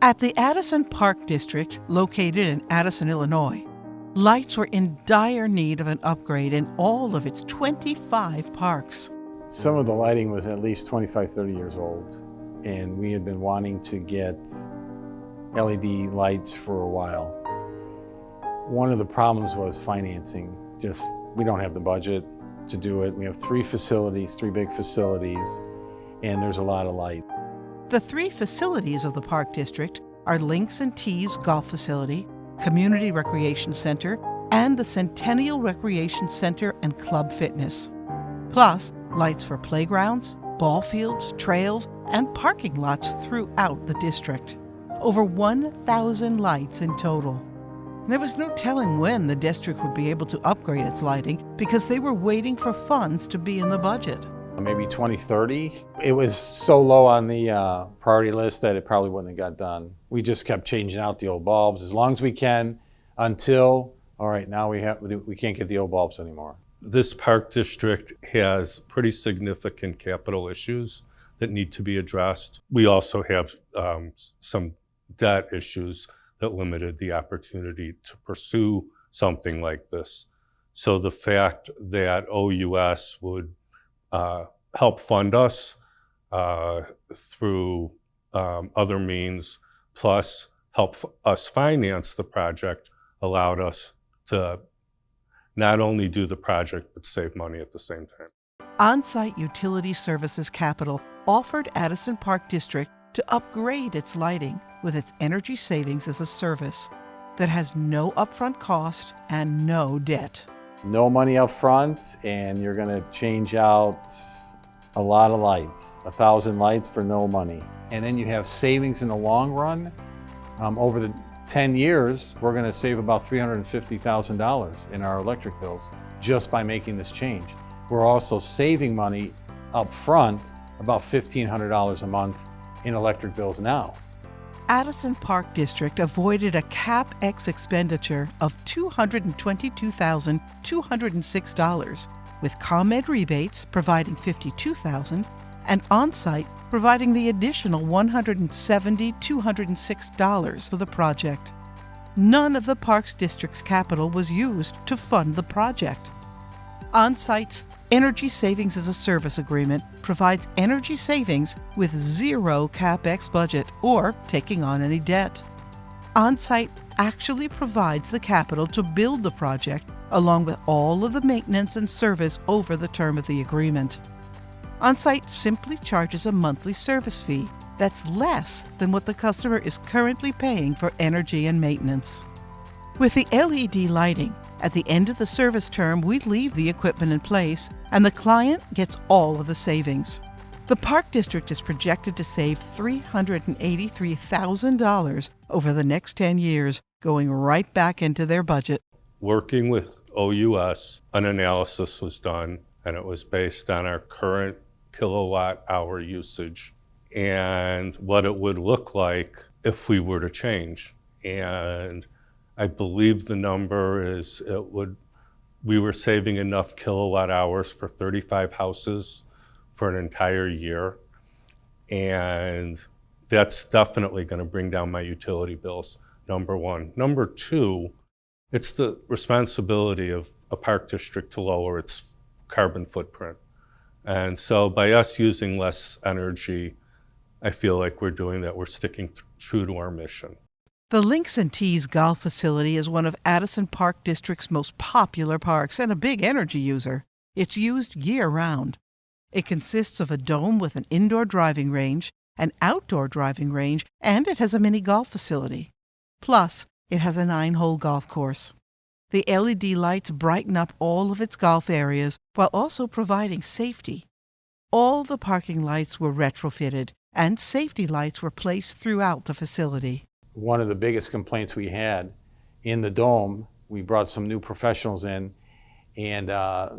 At the Addison Park District, located in Addison, Illinois, lights were in dire need of an upgrade in all of its 25 parks. Some of the lighting was at least 25, 30 years old, and we had been wanting to get LED lights for a while. One of the problems was financing. We don't have the budget to do it. We have three big facilities, and there's a lot of light. The three facilities of the Park District are Links and Tees Golf Facility, Community Recreation Center, and the Centennial Recreation Center and Club Fitness. Plus, lights for playgrounds, ball fields, trails, and parking lots throughout the district. Over 1,000 lights in total. There was no telling when the district would be able to upgrade its lighting because they were waiting for funds to be in the budget. Maybe 2030. It was so low on the priority list that it probably wouldn't have got done. We just kept changing out the old bulbs as long as we can until, all right, now we can't get the old bulbs anymore. This park district has pretty significant capital issues that need to be addressed. We also have some debt issues that limited the opportunity to pursue something like this. So the fact that OUS would help fund us through other means, plus help us finance the project, allowed us to not only do the project, but save money at the same time. Onsite Utility Services Capital offered Addison Park District to upgrade its lighting with its energy savings as a service that has no upfront cost and no debt. No money up front, and you're going to change out a lot of lights, 1,000 lights for no money. And then you have savings in the long run. Over the 10 years, we're going to save about $350,000 in our electric bills just by making this change. We're also saving money up front, about $1,500 a month in electric bills now. Addison Park District avoided a CapEx expenditure of $222,206, with ComEd rebates providing $52,000 and Onsite providing the additional $170,206 for the project. None of the Parks District's capital was used to fund the project. Onsite's Energy Savings as a Service agreement provides energy savings with zero CapEx budget or taking on any debt. Onsite actually provides the capital to build the project along with all of the maintenance and service over the term of the agreement. Onsite simply charges a monthly service fee that's less than what the customer is currently paying for energy and maintenance. With the LED lighting, at the end of the service term, we leave the equipment in place and the client gets all of the savings. The Park District is projected to save $383,000 over the next 10 years, going right back into their budget. Working with OUS, an analysis was done, and it was based on our current kilowatt hour usage and what it would look like if we were to change. And I believe the number is we were saving enough kilowatt hours for 35 houses for an entire year. And that's definitely going to bring down my utility bills, number one. Number two, it's the responsibility of a park district to lower its carbon footprint. And so by us using less energy, I feel like we're doing that. We're sticking true to our mission. The Links and Tees Golf Facility is one of Addison Park District's most popular parks and a big energy user. It's used year-round. It consists of a dome with an indoor driving range, an outdoor driving range, and it has a mini golf facility. Plus, it has a 9-hole golf course. The LED lights brighten up all of its golf areas while also providing safety. All the parking lights were retrofitted, and safety lights were placed throughout the facility. One of the biggest complaints we had in the dome, we brought some new professionals in, and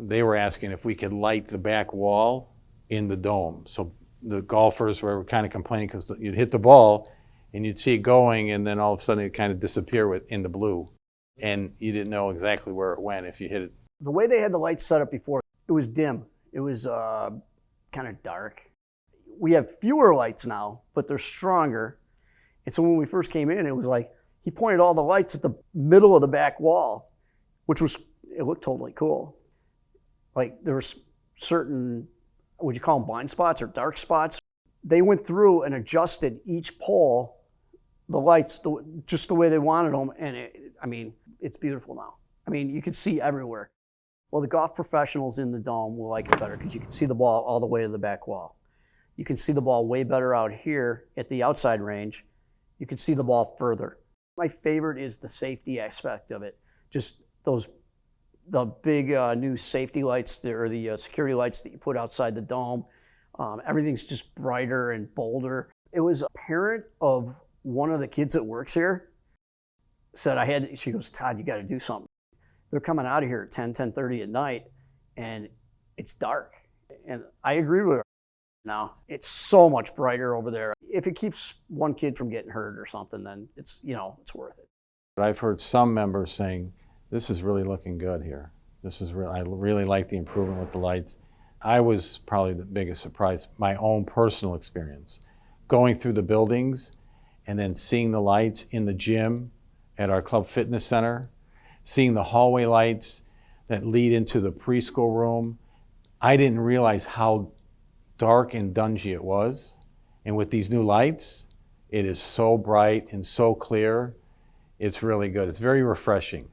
they were asking if we could light the back wall in the dome. So the golfers were kind of complaining because you'd hit the ball and you'd see it going, and then all of a sudden it kind of disappear in the blue, and you didn't know exactly where it went if you hit it. The way they had the lights set up before, it was dim. It was kind of dark. We have fewer lights now, but they're stronger. And so when we first came in, it was like, he pointed all the lights at the middle of the back wall, which was, it looked totally cool. Like there was certain, would you call them blind spots or dark spots? They went through and adjusted each pole, the lights, just the way they wanted them. And I mean, it's beautiful now. I mean, you could see everywhere. Well, the golf professionals in the dome will like it better because you can see the ball all the way to the back wall. You can see the ball way better out here at the outside range. You can see the ball further. My favorite is the safety aspect of it. Just the big new safety lights, or the security lights that you put outside the dome. Everything's just brighter and bolder. It was a parent of one of the kids that works here said she goes, Todd, you got to do something. They're coming out of here at 10:30 at night, and it's dark. And I agree with her. Now, it's so much brighter over there. If it keeps one kid from getting hurt or something, then it's worth it. But I've heard some members saying, this is really looking good here. I really like the improvement with the lights. I was probably the biggest surprise, my own personal experience, going through the buildings and then seeing the lights in the gym at our club fitness center, seeing the hallway lights that lead into the preschool room. I didn't realize how dark and dungy it was. And with these new lights, it is so bright and so clear. It's really good. It's very refreshing.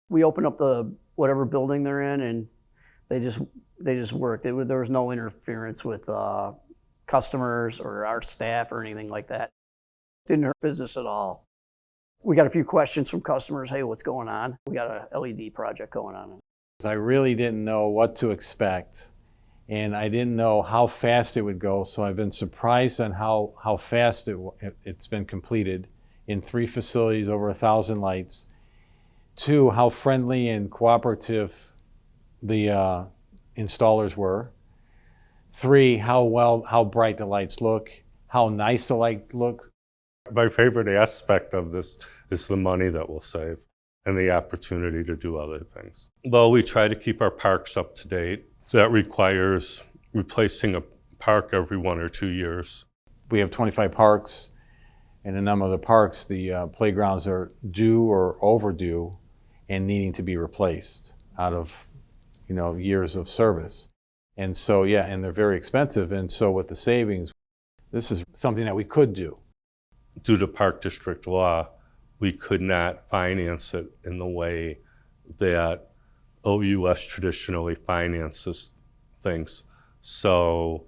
We open up the whatever building they're in, and they just worked. There was no interference with customers or our staff or anything like that. Didn't hurt business at all. We got a few questions from customers. Hey, what's going on? We got a LED project going on. I really didn't know what to expect, and I didn't know how fast it would go, so I've been surprised on how fast it's been completed in 3 facilities, over 1,000 lights. 2, how friendly and cooperative the installers were. 3, how bright the lights look, how nice the light look. My favorite aspect of this is the money that we'll save and the opportunity to do other things. Well, we try to keep our parks up to date. That requires replacing a park every 1 or 2 years. We have 25 parks, and a number of the parks, the playgrounds are due or overdue and needing to be replaced out of years of service. And so, yeah, and they're very expensive. And so with the savings, this is something that we could do. Due to Park District law, we could not finance it in the way that OUS traditionally finances things. So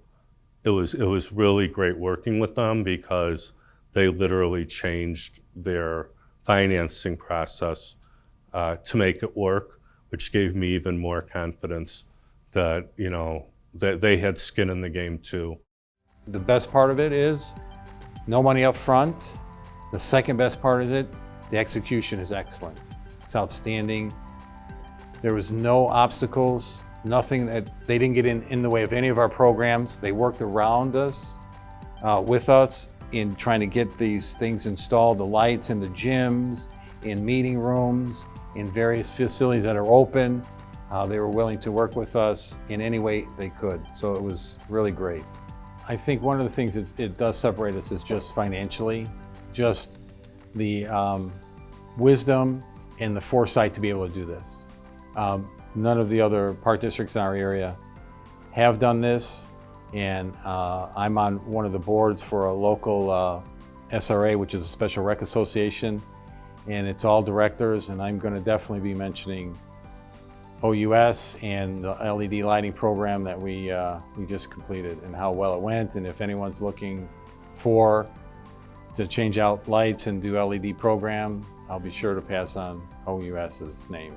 it was really great working with them because they literally changed their financing process to make it work, which gave me even more confidence that, that they had skin in the game too. The best part of it is no money up front. The second best part of it, the execution is excellent. It's outstanding. There was no obstacles, nothing that they didn't get in the way of any of our programs. They worked around us, with us in trying to get these things installed, the lights in the gyms, in meeting rooms, in various facilities that are open. They were willing to work with us in any way they could. So it was really great. I think one of the things that it does separate us is just financially, just the wisdom and the foresight to be able to do this. None of the other park districts in our area have done this, and I'm on one of the boards for a local SRA, which is a Special Rec Association, and it's all directors, and I'm going to definitely be mentioning OUS and the LED lighting program that we just completed and how well it went. And if anyone's looking to change out lights and do LED program, I'll be sure to pass on OUS's name.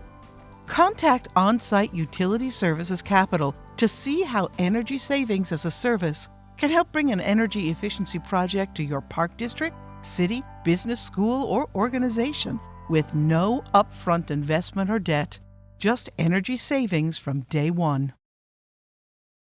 Contact Onsite Utility Services Capital to see how energy savings as a service can help bring an energy efficiency project to your park district, city, business, school, or organization with no upfront investment or debt. Just energy savings from day one.